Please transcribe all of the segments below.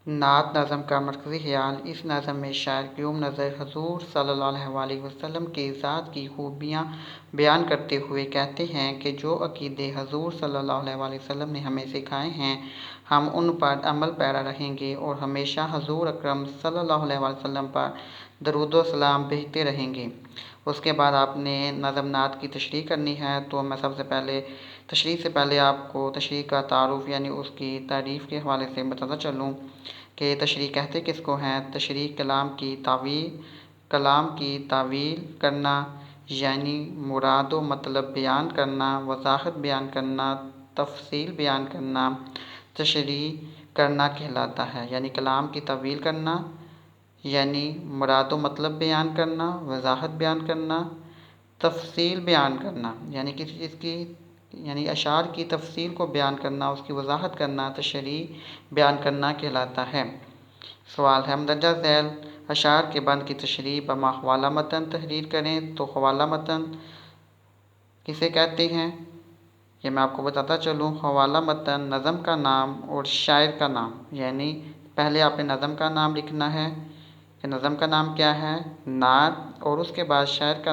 نعت نظم کا مرکزی خیال۔ اس نظم میں شاعر قیوم نظر حضور صلی اللہ علیہ وسلم کی ذات کی خوبیاں بیان کرتے ہوئے کہتے ہیں کہ جو عقیدے حضور صلی اللہ علیہ وسلم نے ہمیں سکھائے ہیں ہم ان پر عمل پیرا رہیں گے اور ہمیشہ حضور اکرم صلی اللہ علیہ وسلم پر درود و سلام بھیجتے رہیں گے۔ اس کے بعد آپ نے نظم نعت کی تشریح کرنی ہے، تو میں سب سے پہلے تشریح سے پہلے آپ کو تشریح کا تعارف یعنی اس کی تعریف کے حوالے سے بتاتا چلوں کہ تشریح کہتے کس کو ہیں۔ تشریح کلام کی تعویل کرنا یعنی مراد و مطلب بیان کرنا، وضاحت بیان کرنا، تفصیل بیان کرنا تشریح کرنا کہلاتا ہے۔ یعنی کلام کی تعویل کرنا یعنی مراد و مطلب بیان کرنا، وضاحت بیان کرنا، تفصیل بیان کرنا یعنی کسی چیز کی یعنی اشعار کی تفصیل کو بیان کرنا، اس کی وضاحت کرنا، تشریح بیان کرنا کہلاتا ہے۔ سوال ہے مندرجہ ذیل اشعار کے بند کی تشریح بما حوالہ متن تحریر کریں۔ تو حوالہ متن کسے کہتے ہیں یہ میں آپ کو بتاتا چلوں۔ حوالہ متن نظم کا نام اور شاعر کا نام، یعنی پہلے آپ نے نظم کا نام لکھنا ہے کہ نظم کا نام کیا ہے، نعت، اور اس کے بعد شاعر کا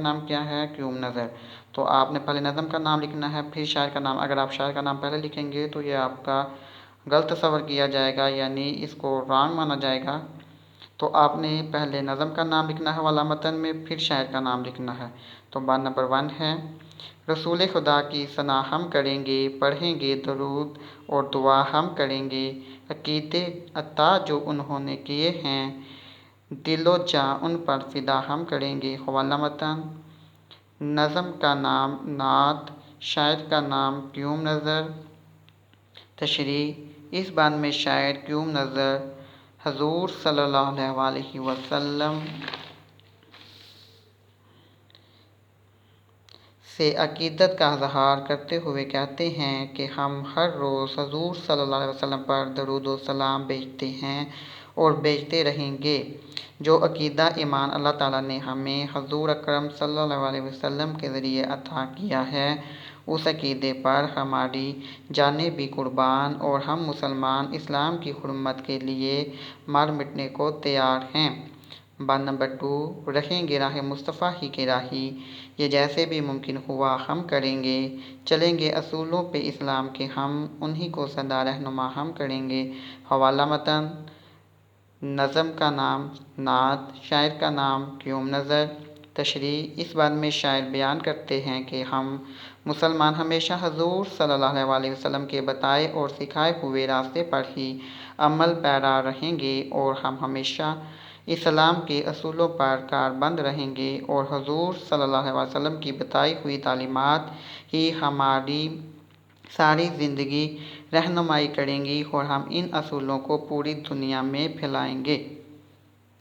نام کیا ہے، قیوم نظر۔ تو آپ نے پہلے نظم کا نام لکھنا ہے پھر شاعر کا نام۔ اگر آپ شاعر کا نام پہلے لکھیں گے تو یہ آپ کا غلط تصور کیا جائے گا، یعنی اس کو رانگ مانا جائے گا۔ تو آپ نے پہلے نظم کا نام لکھنا ہے حوالہ متن میں، پھر شاعر کا نام لکھنا ہے۔ تو بات نمبر 1 ہے، رسول خدا کی ثنا ہم کریں گے، پڑھیں گے درود اور دعا ہم کریں گے، عقیدے عطا جو انہوں نے کیے ہیں، دل و جاں ان پر فدا ہم کریں گے۔ حوالہ متن نظم کا نام نعت، شاعر کا نام قیوم نظر۔ تشریح اس بند میں شاعر قیوم نظر حضور صلی اللہ علیہ وسلم سے عقیدت کا اظہار کرتے ہوئے کہتے ہیں کہ ہم ہر روز حضور صلی اللہ علیہ وسلم پر درود و سلام بھیجتے ہیں اور بھیجتے رہیں گے۔ جو عقیدہ ایمان اللہ تعالیٰ نے ہمیں حضور اکرم صلی اللہ علیہ وسلم کے ذریعے عطا کیا ہے، اس عقیدے پر ہماری جانیں بھی قربان اور ہم مسلمان اسلام کی حرمت کے لیے مر مٹنے کو تیار ہیں۔ بات نمبر 2، رہیں گے راہ مصطفیٰ ہی کے راہی، یہ جیسے بھی ممکن ہوا ہم کریں گے، چلیں گے اصولوں پہ اسلام کے ہم، انہی کو سدا رہنما ہم کریں گے۔ حوالہ متن نظم کا نام نعت، شاعر کا نام قیوم نظر۔ تشریح اس بات میں شاعر بیان کرتے ہیں کہ ہم مسلمان ہمیشہ حضور صلی اللہ علیہ وسلم کے بتائے اور سکھائے ہوئے راستے پر ہی عمل پیرا رہیں گے اور ہم ہمیشہ اسلام کے اصولوں پر کاربند رہیں گے اور حضور صلی اللہ علیہ وسلم کی بتائی ہوئی تعلیمات ہی ہماری ساری زندگی رہنمائی کریں گی اور ہم ان اصولوں کو پوری دنیا میں پھیلائیں گے۔